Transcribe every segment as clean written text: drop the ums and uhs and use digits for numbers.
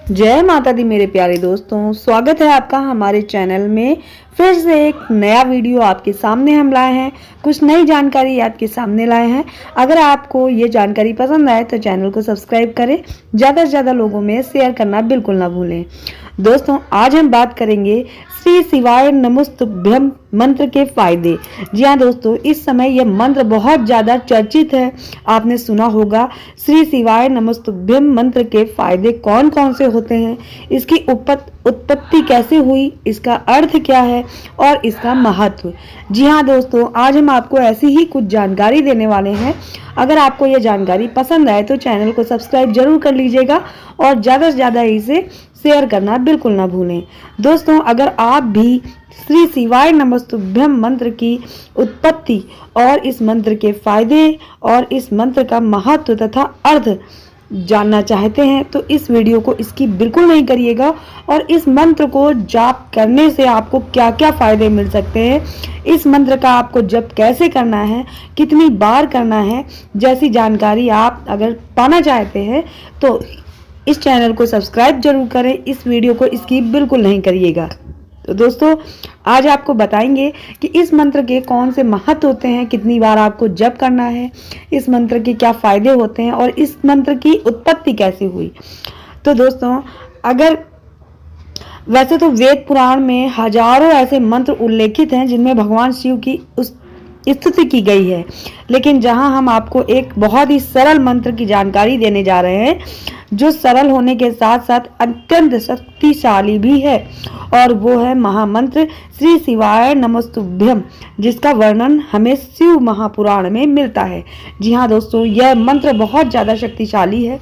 जय माता दी मेरे प्यारे दोस्तों, स्वागत है आपका हमारे चैनल में। फिर से एक नया वीडियो आपके सामने हम लाए हैं, कुछ नई जानकारी आपके सामने लाए हैं। अगर आपको ये जानकारी पसंद आए तो चैनल को सब्सक्राइब करें, ज़्यादा से ज़्यादा लोगों में शेयर करना बिल्कुल ना भूलें। दोस्तों, आज हम बात करेंगे श्री शिवाय नमस्तुभ्यम मंत्र के फायदे। जी हाँ दोस्तों, इस समय यह मंत्र बहुत ज़्यादा चर्चित है, आपने सुना होगा। श्री शिवाय नमस्तुभ्यम मंत्र के फायदे कौन कौन से होते हैं, इसकी उत्पत्ति कैसे हुई, इसका अर्थ क्या है और इसका महत्व। जी हाँ दोस्तों, आज हम आपको ऐसी ही कुछ जानकारी देने वाले हैं। अगर आपको यह जानकारी पसंद आए तो चैनल को सब्सक्राइब जरूर कर लीजिएगा और ज़्यादा से ज़्यादा इसे शेयर करना बिल्कुल ना भूलें। दोस्तों, अगर आप भी श्री शिवाय नमस्तुभ्यम मंत्र की उत्पत्ति और इस मंत्र के फायदे और इस मंत्र का महत्व तथा अर्थ जानना चाहते हैं तो इस वीडियो को स्किप बिल्कुल नहीं करिएगा। और इस मंत्र को जाप करने से आपको क्या क्या फायदे मिल सकते हैं, इस मंत्र का आपको जप कैसे करना है, कितनी बार करना है, जैसी जानकारी आप अगर पाना चाहते हैं तो इस चैनल को सब्सक्राइब जरूर करें, इस वीडियो को स्किप बिल्कुल नहीं करिएगा। तो दोस्तों, आज आपको बताएंगे कि इस मंत्र के कौन से महत्व होते हैं, कितनी बार आपको जप करना है, इस मंत्र के क्या फायदे होते हैं और इस मंत्र की उत्पत्ति कैसे हुई। तो दोस्तों, अगर वैसे तो वेद पुराण में हजारों ऐसे मंत्र उल्लेखित हैं जिनमें भगवान शिव की उस स्तुति की गई है, लेकिन जहां हम आपको एक बहुत ही सरल मंत्र की जानकारी देने जा रहे हैं जो सरल होने के साथ साथ अत्यंत शक्तिशाली भी है, और वो है महामंत्र श्री शिवाय नमस्तुभ्यम, जिसका वर्णन हमें शिव महापुराण में मिलता है। जी हाँ दोस्तों, यह मंत्र बहुत ज़्यादा शक्तिशाली है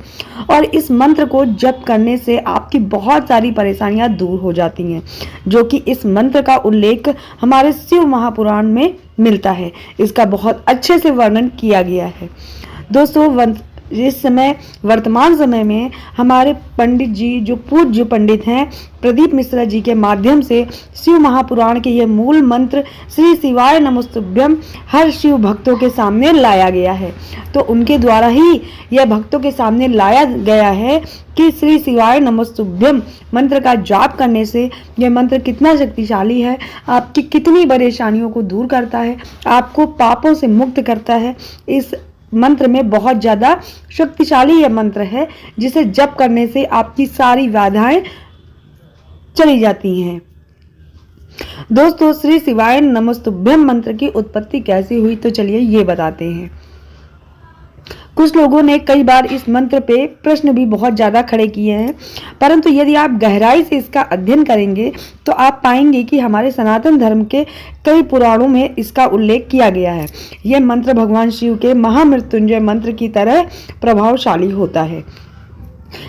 और इस मंत्र को जप करने से आपकी बहुत सारी परेशानियां दूर हो जाती हैं, जो कि इस मंत्र का उल्लेख हमारे शिव महापुराण में मिलता है। इसका बहुत अच्छे से वर्णन किया गया है। दोस्तों, इस समय वर्तमान समय में हमारे पंडित जी, जो पूज्य पंडित हैं, प्रदीप मिश्रा जी के माध्यम से शिव महापुराण के ये मूल मंत्र श्री शिवाय नमस्तुभ्यम हर शिव भक्तों के सामने लाया गया है। तो उनके द्वारा ही यह भक्तों के सामने लाया गया है कि श्री शिवाय नमस्तुभ्यम मंत्र का जाप करने से यह मंत्र कितना शक्तिशाली है, आपकी कितनी परेशानियों को दूर करता है, आपको पापों से मुक्त करता है। इस मंत्र में बहुत ज़्यादा शक्तिशाली यह मंत्र है, जिसे जप करने से आपकी सारी बाधाएं चली जाती हैं। दोस्तों, श्री शिवाय नमस्तुभ्यम मंत्र की उत्पत्ति कैसी हुई, तो चलिए ये बताते हैं। कुछ लोगों ने कई बार इस मंत्र पे प्रश्न भी बहुत ज़्यादा खड़े किए हैं, परंतु यदि आप गहराई से इसका अध्ययन करेंगे तो आप पाएंगे कि हमारे सनातन धर्म के कई पुराणों में इसका उल्लेख किया गया है। यह मंत्र भगवान शिव के महामृत्युंजय मंत्र की तरह प्रभावशाली होता है।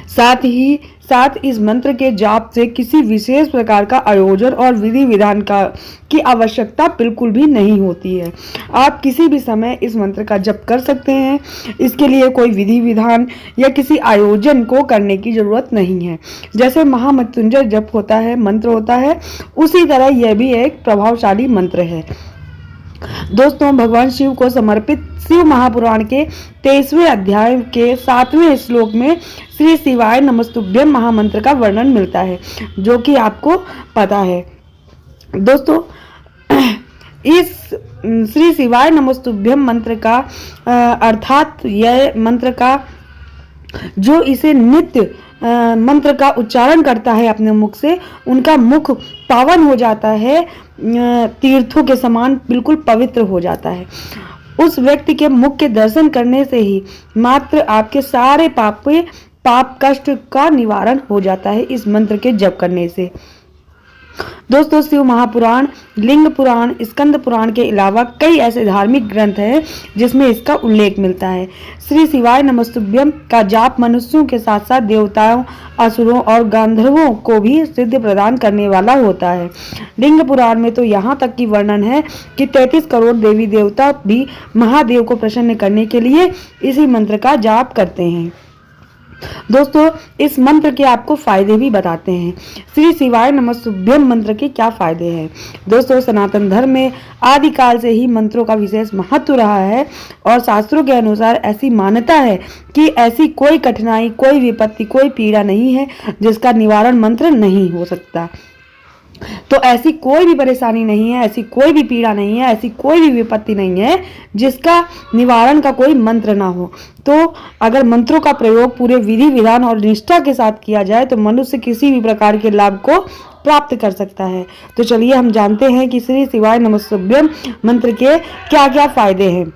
साथ ही साथ इस मंत्र के जाप से किसी विशेष प्रकार का आयोजन और विधि विधान की आवश्यकता बिल्कुल भी नहीं होती है। आप किसी भी समय इस मंत्र का जप कर सकते हैं। इसके लिए कोई विधि विधान या किसी आयोजन को करने की जरूरत नहीं है। जैसे महामृत्युंजय जप होता है, मंत्र होता है, उसी तरह यह भी एक प्रभावशाली मंत्र है। दोस्तों, भगवान शिव को समर्पित शिव महापुराण के 23वें अध्याय के 7वें श्लोक में श्री शिवाय नमस्तुभ्यम महामंत्र का वर्णन मिलता है, जो कि आपको पता है। दोस्तों, इस श्री शिवाय नमस्तुभ्यम मंत्र का अर्थात यह मंत्र का जो इसे नित्य मंत्र का उच्चारण करता है अपने मुख से, उनका मुख पावन हो जाता है, तीर्थों के समान बिल्कुल पवित्र हो जाता है। उस व्यक्ति के मुख के दर्शन करने से ही मात्र आपके सारे पाप कष्ट का निवारण हो जाता है इस मंत्र के जप करने से। दोस्तों, शिव महापुराण, लिंग पुराण, स्कंद पुराण के अलावा कई ऐसे धार्मिक ग्रंथ हैं जिसमें इसका उल्लेख मिलता है। श्री शिवाय नमस्तुभ्यम का जाप मनुष्यों के साथ साथ देवताओं, असुरों और गंधर्वों को भी सिद्धि प्रदान करने वाला होता है। लिंग पुराण में तो यहाँ तक की वर्णन है कि 33 करोड़ देवी देवता भी महादेव को प्रसन्न करने के लिए इसी मंत्र का जाप करते हैं। दोस्तों इस मंत्र के आपको फायदे भी बताते हैं। श्री शिवाय नमस्तुभ्यम मंत्र के क्या फायदे हैं। दोस्तों सनातन धर्म में आदिकाल से ही मंत्रों का विशेष महत्व रहा है और शास्त्रों के अनुसार ऐसी मान्यता है कि ऐसी कोई कठिनाई, कोई विपत्ति, कोई पीड़ा नहीं है जिसका निवारण मंत्र नहीं हो सकता। तो ऐसी कोई भी परेशानी नहीं है, ऐसी कोई भी पीड़ा नहीं है, ऐसी कोई भी विपत्ति नहीं है जिसका निवारण का कोई मंत्र ना हो। तो अगर मंत्रों का प्रयोग पूरे विधि विधान और निष्ठा के साथ किया जाए तो मनुष्य किसी भी प्रकार के लाभ को प्राप्त कर सकता है। तो चलिए हम जानते हैं कि श्री शिवाय नमस्तुभ्यम मंत्र के क्या क्या फायदे हैं।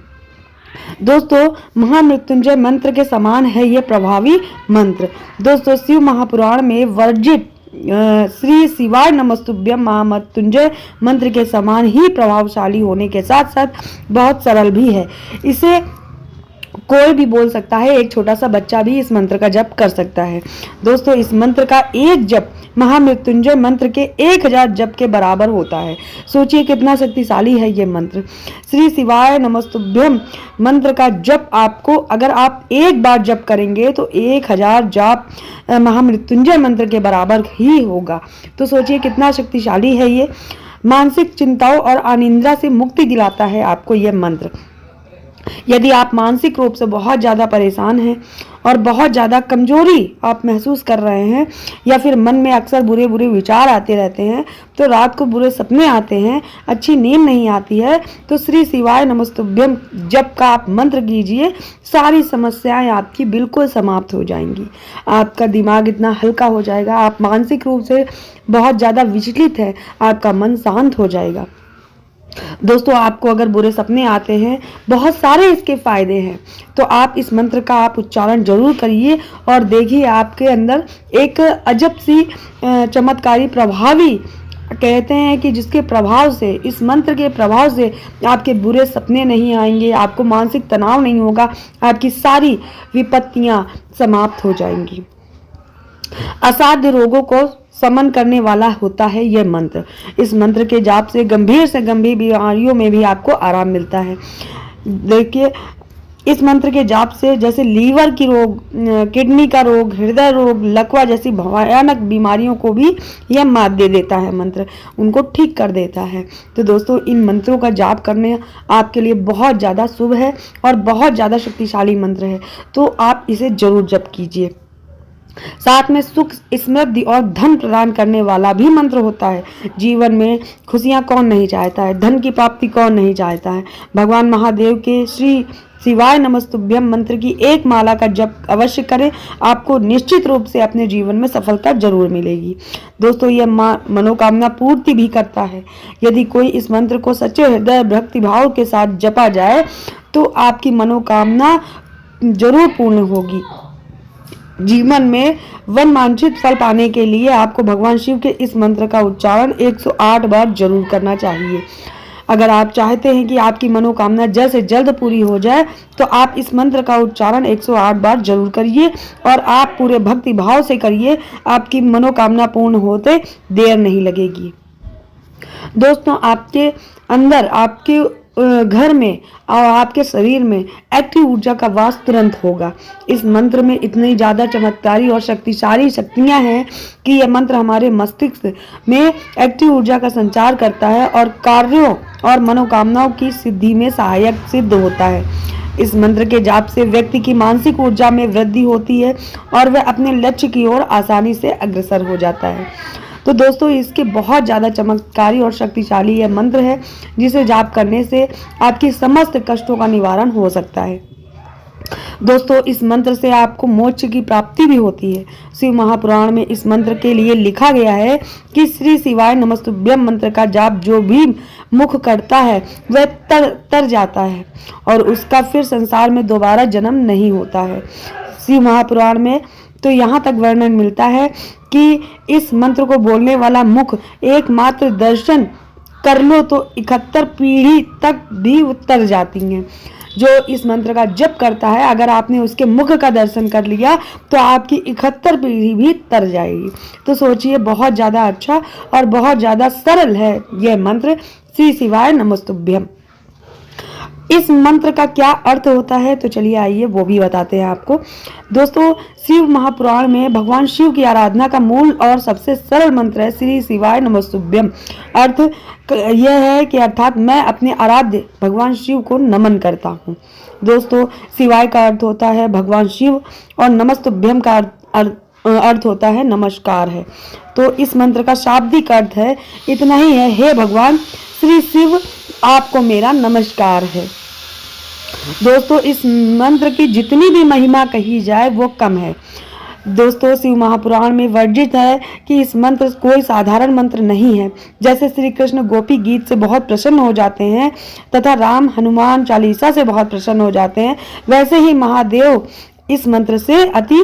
दोस्तों महामृत्युंजय मंत्र के समान है यह प्रभावी मंत्र। दोस्तों शिव महापुराण में वर्जित श्री शिवाय नमस्तुभ्यम महामृत्युंजय मंत्र के समान ही प्रभावशाली होने के साथ साथ बहुत सरल भी है। इसे कोई भी बोल सकता है, एक छोटा सा बच्चा भी इस मंत्र का जप कर सकता है। दोस्तों इस मंत्र का एक जप महामृत्युंजय मंत्र के 1000 जप के बराबर होता है। सोचिए कितना शक्तिशाली है ये मंत्र। श्री शिवाय नमस्तुभ्यम मंत्र का जप आपको, अगर आप एक बार जप करेंगे तो 1000 जाप महामृत्युंजय मंत्र के बराबर ही होगा। तो सोचिए कितना शक्तिशाली है ये। मानसिक चिंताओं और अनिद्रा से मुक्ति दिलाता है आपको यह मंत्र। यदि आप मानसिक रूप से बहुत ज़्यादा परेशान हैं और बहुत ज़्यादा कमजोरी आप महसूस कर रहे हैं या फिर मन में अक्सर बुरे बुरे विचार आते रहते हैं, तो रात को बुरे सपने आते हैं, अच्छी नींद नहीं आती है, तो श्री शिवाय नमस्तुभ्यम जप का आप मंत्र कीजिए, सारी समस्याएं आपकी बिल्कुल समाप्त हो जाएंगी। आपका दिमाग इतना हल्का हो जाएगा, आप मानसिक रूप से बहुत ज़्यादा विचलित है, आपका मन शांत हो जाएगा। दोस्तों आपको अगर बुरे सपने आते हैं, बहुत सारे इसके फायदे हैं, तो आप इस मंत्र का आप उच्चारण जरूर करिए और देखिए आपके अंदर एक अजब सी चमत्कारी प्रभावी, कहते हैं कि जिसके प्रभाव से, इस मंत्र के प्रभाव से आपके बुरे सपने नहीं आएंगे, आपको मानसिक तनाव नहीं होगा, आपकी सारी विपत्तियां समाप्त हो जाएंगी। असाध्य रोगों को समन करने वाला होता है यह मंत्र। इस मंत्र के जाप से गंभीर बीमारियों में भी आपको आराम मिलता है। देखिए इस मंत्र के जाप से जैसे लीवर की रोग, किडनी का रोग, हृदय रोग, लकवा जैसी भयानक बीमारियों को भी यह मात दे देता है मंत्र, उनको ठीक कर देता है। तो दोस्तों इन मंत्रों का जाप करने आपके लिए बहुत ज़्यादा शुभ है और बहुत ज़्यादा शक्तिशाली मंत्र है, तो आप इसे जरूर जप कीजिए। साथ में सुख, समृद्धि और धन प्रदान करने वाला भी मंत्र होता है। जीवन में खुशियां कौन नहीं चाहता है, धन की प्राप्ति कौन नहीं चाहता है। भगवान महादेव के श्री शिवाय नमस्तुभ्यम मंत्र की एक माला का जप अवश्य करें, आपको निश्चित रूप से अपने जीवन में सफलता जरूर मिलेगी। दोस्तों यह मनोकामना पूर्ति भी करता है। यदि कोई इस मंत्र को सच्चे हृदय भक्ति भाव के साथ जपा जाए तो आपकी मनोकामना जरूर पूर्ण होगी। जीवन में वांछित फल पाने के लिए आपको भगवान शिव के इस मंत्र का उच्चारण 108 बार जरूर करना चाहिए। अगर आप चाहते हैं कि आपकी मनोकामना जल्द से जल्द पूरी हो जाए तो आप इस मंत्र का उच्चारण 108 बार जरूर करिए और आप पूरे भक्ति भाव से करिए, आपकी मनोकामना पूर्ण होते देर नहीं लगेगी। दोस्तों आपके अंदर, आपके घर में और आपके शरीर में एक्टिव ऊर्जा का वास तुरंत होगा। इस मंत्र में इतनी ज़्यादा चमत्कारी और शक्तिशाली शक्तियां हैं कि यह मंत्र हमारे मस्तिष्क में एक्टिव ऊर्जा का संचार करता है और कार्यों और मनोकामनाओं की सिद्धि में सहायक सिद्ध होता है। इस मंत्र के जाप से व्यक्ति की मानसिक ऊर्जा में वृद्धि होती है और वह अपने लक्ष्य की ओर आसानी से अग्रसर हो जाता है। तो दोस्तों इसके बहुत ज़्यादा चमत्कारी और शक्तिशाली यह मंत्र है, जिसे जाप करने से आपकी समस्त कष्टों का निवारण हो सकता है। दोस्तों इस मंत्र से आपको मोक्ष की प्राप्ति भी होती है। शिव महापुराण में इस मंत्र के लिए लिखा गया है कि श्री शिवाय नमस्तुभ्यम मंत्र का जाप जो भी मुख करता है वह तर जाता है और उसका फिर संसार में दोबारा जन्म नहीं होता है। शिव महापुराण में तो यहाँ तक वर्णन मिलता है कि इस मंत्र को बोलने वाला मुख एकमात्र दर्शन कर लो तो 71 पीढ़ी तक भी उतर जाती हैं। जो इस मंत्र का जप करता है, अगर आपने उसके मुख का दर्शन कर लिया तो आपकी 71 पीढ़ी भी तर जाएगी। तो सोचिए बहुत ज़्यादा अच्छा और बहुत ज़्यादा सरल है यह मंत्र श्री शिवाय नमस्तुभ्यम। इस मंत्र का क्या अर्थ होता है तो चलिए आइए वो भी बताते हैं आपको। दोस्तों, शिव महापुराण में भगवान शिव की आराधना का मूल और सबसे सरल मंत्र है श्री शिवाय नमस्तुभ्यम। अर्थ यह है कि अर्थात मैं अपने आराध्य भगवान शिव को नमन करता हूँ। दोस्तों, शिवाय का अर्थ होता है भगवान शिव और नमस्तुभ्यम का अर्थ होता है नमस्कार है। तो इस मंत्र का शाब्दिक अर्थ है इतना ही है, हे भगवान श्री शिव आपको मेरा नमस्कार है। दोस्तों, इस मंत्र की जितनी भी महिमा कही जाए वो कम है। दोस्तों, शिव महापुराण में वर्णित है कि इस मंत्र कोई साधारण मंत्र नहीं है। जैसे श्री कृष्ण गोपी गीत से बहुत प्रसन्न हो जाते हैं तथा राम हनुमान चालीसा से बहुत प्रसन्न हो जाते हैं, वैसे ही महादेव इस मंत्र से अति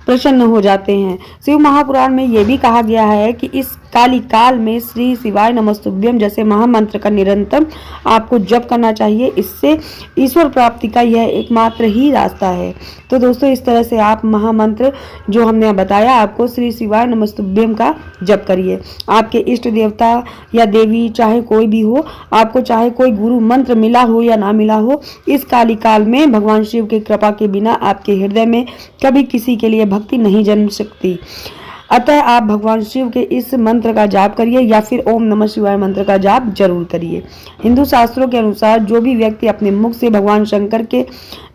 प्रसन्न हो जाते हैं। शिव महापुराण में यह भी कहा गया है कि इस काली काल में श्री शिवाय नमस्तुभ्यम जैसे महामंत्र का निरंतर आपको जप करना चाहिए। इससे ईश्वर प्राप्ति का यह एकमात्र ही रास्ता है। तो दोस्तों, इस तरह से आप महामंत्र जो हमने बताया आपको श्री शिवाय नमस्तुभ्यम का जप करिए। आपके इष्ट देवता या देवी चाहे कोई भी हो, आपको चाहे कोई गुरु मंत्र मिला हो या ना मिला हो, इस काली काल में भगवान शिव की कृपा के बिना आपके हृदय में कभी किसी के लिए भक्ति नहीं जन्म सकती। अतः आप भगवान शिव के इस मंत्र का जाप करिए या फिर ओम नमः शिवाय मंत्र का जाप जरूर करिए। हिंदू शास्त्रों के अनुसार जो भी व्यक्ति अपने मुख से भगवान शंकर के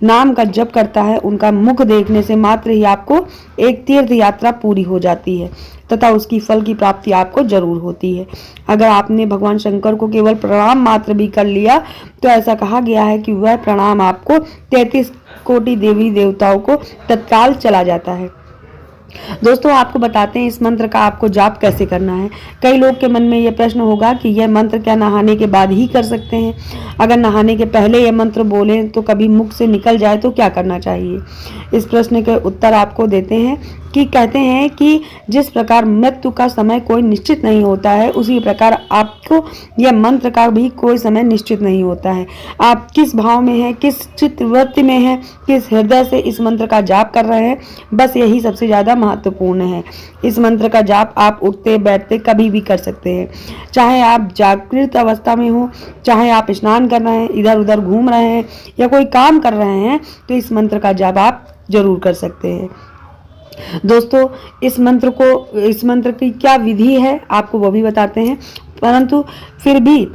नाम का जप करता है, उनका मुख देखने से मात्र ही आपको एक तीर्थ यात्रा पूरी हो जाती है तथा उसकी फल की प्राप्ति आपको जरूर होती है। अगर आपने भगवान शंकर को केवल प्रणाम मात्र भी कर लिया तो ऐसा कहा गया है कि वह प्रणाम आपको 33 कोटि देवी देवताओं को तत्काल चला जाता है। दोस्तों, आपको बताते हैं इस मंत्र का आपको जाप कैसे करना है। कई लोग के मन में यह प्रश्न होगा कि यह मंत्र क्या नहाने के बाद ही कर सकते हैं? अगर नहाने के पहले यह मंत्र बोलें तो कभी मुख से निकल जाए तो क्या करना चाहिए? इस प्रश्न के उत्तर आपको देते हैं कि कहते हैं कि जिस प्रकार मृत्यु का समय कोई निश्चित नहीं होता है, उसी प्रकार आपको यह मंत्र का भी कोई समय निश्चित नहीं होता है। आप किस भाव में हैं, किस चित्तवृत्ति में हैं, किस हृदय से इस मंत्र का जाप कर रहे हैं, बस यही सबसे ज्यादा महत्वपूर्ण है। इस मंत्र का जाप आप उठते बैठते कभी भी कर सकते हैं, चाहे आप जागृत अवस्था में हो, चाहे आप स्नान कर रहे हैं, इधर उधर घूम रहे हैं या कोई काम कर रहे हैं, तो इस मंत्र का जाप आप जरूर कर सकते हैं। दोस्तों, इस मंत्र की क्या विधि है आपको वो भी बताते हैं, परंतु फिर भी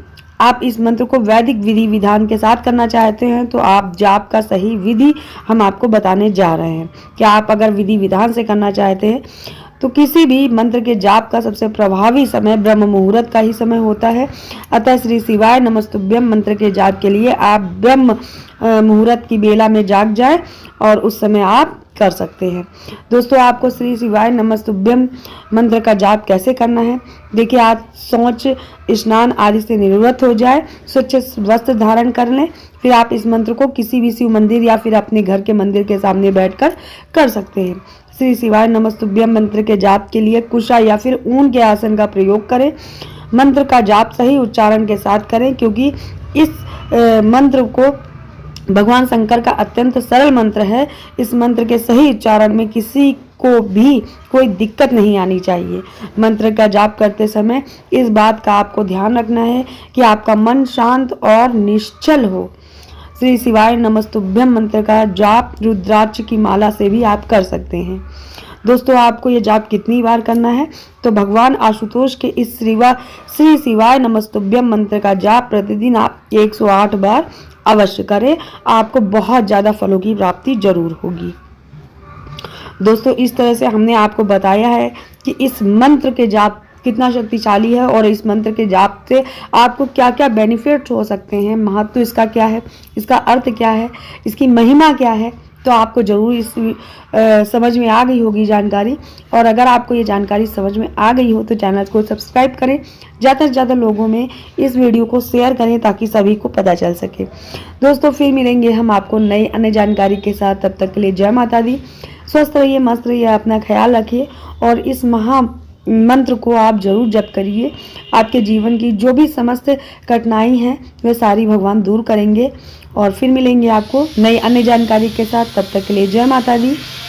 आप इस मंत्र को वैदिक विधि विधान के साथ करना चाहते हैं तो आप जाप का सही विधि हम आपको बताने जा रहे हैं। क्या आप अगर विधि विधान से करना चाहते हैं तो किसी भी मंत्र के जाप का सबसे प्रभावी समय ब्रह्म मुहूर्त का ही समय होता है। अतः श्री शिवाय नमस्तुभ्यम मंत्र के जाप के लिए आप ब्रह्म मुहूर्त की बेला में जाग जाएं और उस समय आप कर सकते हैं। दोस्तों, आपको श्री शिवाय नमस्तुभ्यम मंत्र का जाप कैसे करना है, देखिए, आप शौच स्नान आदि से निवृत्त हो जाए, स्वच्छ वस्त्र धारण कर लें, फिर आप इस मंत्र को किसी भी शिव मंदिर या फिर अपने घर के मंदिर के सामने बैठकर कर सकते हैं। श्री शिवाय नमस्तुभ्यम मंत्र के जाप के लिए कुशा या फिर ऊन के आसन का प्रयोग करें। मंत्र का जाप सही उच्चारण के साथ करें, क्योंकि इस मंत्र को भगवान शंकर का अत्यंत सरल मंत्र है। इस मंत्र के सही उच्चारण में किसी को भी कोई दिक्कत नहीं आनी चाहिए। मंत्र का जाप करते समय इस बात का आपको ध्यान रखना है कि आपका मन शांत और निश्चल हो। श्री शिवाय नमस्तुभ्यम मंत्र का जाप रुद्राक्ष की माला से भी आप कर सकते हैं। दोस्तों, आपको ये जाप कितनी बार करना है, तो भगवान आशुतोष के इस श्री शिवाय नमस्तुभ्यम मंत्र का जाप प्रतिदिन आप 108 बार अवश्य करें। आपको बहुत ज्यादा फलों की प्राप्ति जरूर होगी। दोस्तों, इस तरह से हमने आपको बताया है कि इस मंत्र के जाप कितना शक्तिशाली है और इस मंत्र के जाप से आपको क्या क्या बेनिफिट हो सकते हैं, महत्व इसका क्या है, इसका अर्थ क्या है, इसकी महिमा क्या है, तो आपको जरूर इस समझ में आ गई होगी जानकारी। और अगर आपको ये जानकारी समझ में आ गई हो तो चैनल को सब्सक्राइब करें, ज़्यादा से ज़्यादा लोगों में इस वीडियो को शेयर करें ताकि सभी को पता चल सके। दोस्तों, फिर मिलेंगे हम आपको नई अन्य जानकारी के साथ। तब तक के लिए जय माता दी। स्वस्थ रहिए, मस्त रहिए, अपना ख्याल रखिए और इस महा मंत्र को आप जरूर जप करिए। आपके जीवन की जो भी समस्त कठिनाई है वे सारी भगवान दूर करेंगे। और फिर मिलेंगे आपको नई अन्य जानकारी के साथ। तब तक के लिए जय माता दी।